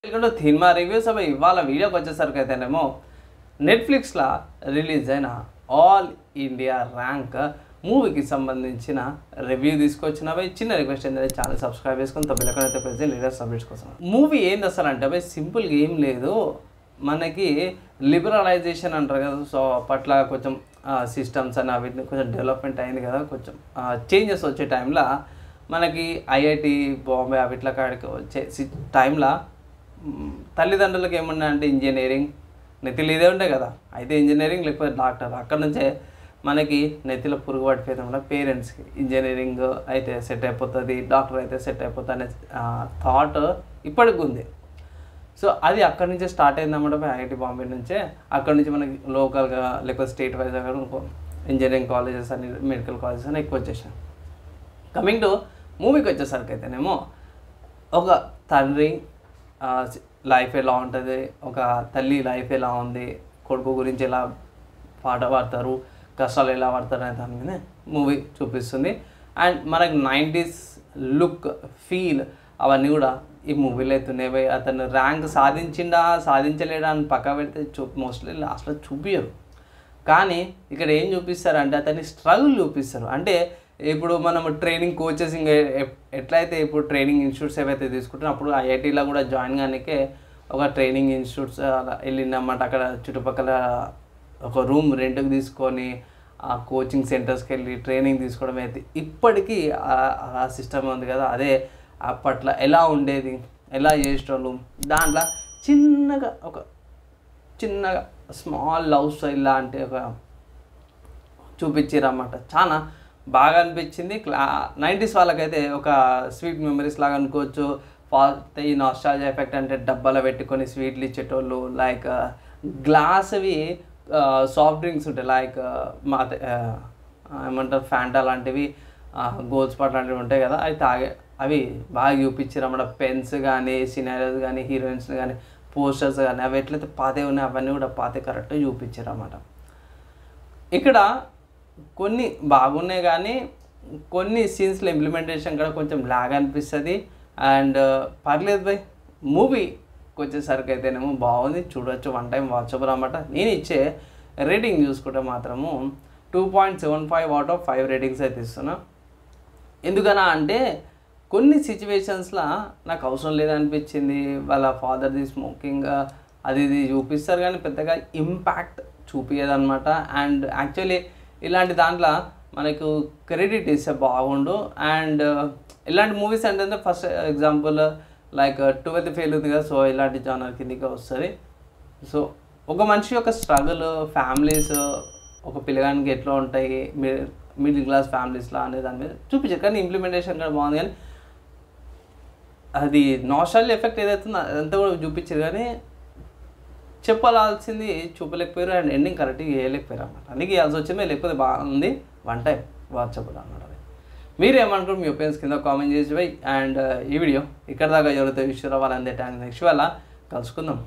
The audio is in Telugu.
Welcome to cinema reviews. అవి ఇవాళ వీడియోకి వచ్చేసరికి అయితేనేమో నెట్ఫ్లిక్స్లో రిలీజ్ అయిన ఆల్ ఇండియా ర్యాంక్ మూవీకి సంబంధించిన రివ్యూ తీసుకొచ్చినవి. చిన్న రిక్వెస్ట్ ఏంటంటే ఛానల్ సబ్స్క్రైబ్ చేసుకొని తప్పనికైతే ప్రెస్ లేటెస్ట్ అప్డేట్స్ కోసం. మూవీ ఏంది అసలు అంటే అవి సింపుల్గా ఏం లేదు, మనకి లిబరలైజేషన్ అంటారు కదా. సో అప్పట్లో కొంచెం సిస్టమ్స్ అని అవి కొంచెం డెవలప్మెంట్ అయింది కదా, కొంచెం చేంజెస్ వచ్చే టైంలో మనకి ఐఐటి బాంబే అవిట్ల కాడికి వచ్చే టైంలో తల్లిదండ్రులకు ఏమన్నా అంటే ఇంజనీరింగ్ నెత్తిలు ఇదే ఉంటాయి కదా, అయితే ఇంజనీరింగ్ లేకపోతే డాక్టర్. అక్కడ నుంచే మనకి నెత్తిలో పురుగు పడిపోతాం కూడా పేరెంట్స్కి, ఇంజనీరింగ్ అయితే సెట్ అయిపోతుంది, డాక్టర్ అయితే సెట్ అయిపోతుంది అనే థాట్ ఇప్పటికి ఉంది. సో అది అక్కడి నుంచే స్టార్ట్ అయిందన్నమాట, ఐఐటి బాంబే నుంచే. అక్కడ నుంచి మనకి లోకల్గా లేకపోతే స్టేట్ వైజ్గా ఇంకో ఇంజనీరింగ్ కాలేజెస్ అని మెడికల్ కాలేజెస్ అని ఎక్కువ వచ్చేసాయి. కమింగ్ టు మూవీకి వచ్చేసరికి అయితేనేమో ఒక తండ్రి లైఫ్ ఎలా ఉంటుంది, ఒక తల్లి లైఫ్ ఎలా ఉంది, కొడుకు గురించి ఎలా పాట పాడతారు, కష్టాలు ఎలా పడతారు అనే దాని మీద మూవీ చూపిస్తుంది. అండ్ మనకి 90s లుక్ ఫీల్ అవన్నీ కూడా ఈ మూవీలో అవుతున్నాయి. అతను ర్యాంక్ సాధించిండా సాధించలేడా అని పక్క పెడితే మోస్ట్లీ లాస్ట్లో చూపించరు. కానీ ఇక్కడ ఏం చూపిస్తారంటే అతని స్ట్రగుల్ చూపిస్తారు. అంటే ఇప్పుడు మనం ట్రైనింగ్ కోచెస్ ఇంకా ఎట్లయితే ఇప్పుడు ట్రైనింగ్ ఇన్స్టిట్యూట్స్ ఏవైతే తీసుకుంటారో అప్పుడు ఐఐటీలో కూడా జాయిన్ కానికే ఒక ట్రైనింగ్ ఇన్స్టిట్యూట్స్ అలా వెళ్ళిందన్నమాట. అక్కడ చుట్టుపక్కల ఒక రూమ్ రెంట్కి తీసుకొని ఆ కోచింగ్ సెంటర్స్కి వెళ్ళి ట్రైనింగ్ తీసుకోవడం అయితే ఇప్పటికీ ఆ సిస్టమ్ ఉంది కదా, అదే అప్పట్లో ఎలా ఉండేది, ఎలా చేసేటోళ్ళు. దాంట్లో చిన్నగా స్మాల్ లవ్ స్టైల్ లాంటి ఒక చూపించారన్నమాట. చాలా బాగా అనిపించింది. 90s వాళ్ళకైతే ఒక స్వీట్ మెమరీస్ లాగా అనుకోవచ్చు. ఈ నాస్టాల్జియా ఎఫెక్ట్ అంటే డబ్బాలో పెట్టుకొని స్వీట్లు ఇచ్చేటోళ్ళు, లైక్ గ్లాస్వి సాఫ్ట్ డ్రింక్స్ ఉంటాయి, లైక్ ఏమంటారు ఫ్యాంటా లాంటివి, గోల్డ్ స్పాట్ లాంటివి ఉంటాయి కదా, అవి బాగా చూపించారు అన్నమాట. పెన్స్ కానీ సినారియోస్ కానీ హీరోయిన్స్ కానీ పోస్టర్స్ కానీ అవి ఎట్లయితే పాతే ఉన్నాయి అవన్నీ కూడా పాతే కరెక్ట్గా చూపించారు అన్నమాట. ఇక్కడ కొన్ని బాగున్నాయి కానీ కొన్ని సీన్స్లో ఇంప్లిమెంటేషన్ కూడా కొంచెం లాగ్ అనిపిస్తుంది. అండ్ పర్లేదు బై, మూవీకి వచ్చేసరికి అయితేనేమో బాగుంది, చూడవచ్చు, వన్ టైం వాచబుల్ అన్నమాట. నేను ఇచ్చే రేటింగ్ చూసుకుంటే మాత్రము 2.75 అవుట్ ఆఫ్ 5 రేటింగ్స్ అయితే ఇస్తున్నా. ఎందుకనా అంటే కొన్ని సిచ్యువేషన్స్లో నాకు అవసరం లేదనిపించింది. వాళ్ళ ఫాదర్ది స్మోకింగ్ అది ఇది చూపిస్తారు కానీ పెద్దగా ఇంపాక్ట్ చూపించదన్నమాట. అండ్ యాక్చువల్లీ ఇలాంటి దాంట్లో మనకు క్రెడిట్ ఇస్తే బాగుండు. అండ్ ఇలాంటి మూవీస్ అంటే first example like 12th fail ఉంది కదా, సో ఇలాంటి జానర్ కిందకి వస్తుంది. సో ఒక మనిషి యొక్క స్ట్రగుల్, ఫ్యామిలీస్, ఒక పిల్లగానికి ఎట్లా ఉంటాయి మిడిల్ క్లాస్ ఫ్యామిలీస్లో అనే దాని మీద చూపించారు. కానీ ఇంప్లిమెంటేషన్ కూడా బాగుంది. కానీ అది నాస్టాల్జియా ఎఫెక్ట్ ఏదైతుందో అదంతా కూడా చూపించారు కానీ చెప్పాల్సింది చూపలేకపోయారు. అండ్ ఎండింగ్ కరెక్ట్గా వేయలేకపోయారు అన్నమాట. అందుకే ఇవ్వాల్సి వచ్చింది, లేకపోతే బాగుంది, వన్ టైం వాచబుల్ అన్నమాట. మీరు ఏమనుకుంటారు, మీ ఒపీనియన్స్ కింద కామెంట్ చేసి పోయి. అండ్ ఈ వీడియో ఇక్కడ దాకా ఎవరైతే విషయం రావాలంటే నెక్స్ట్ వేళ కలుసుకుందాం.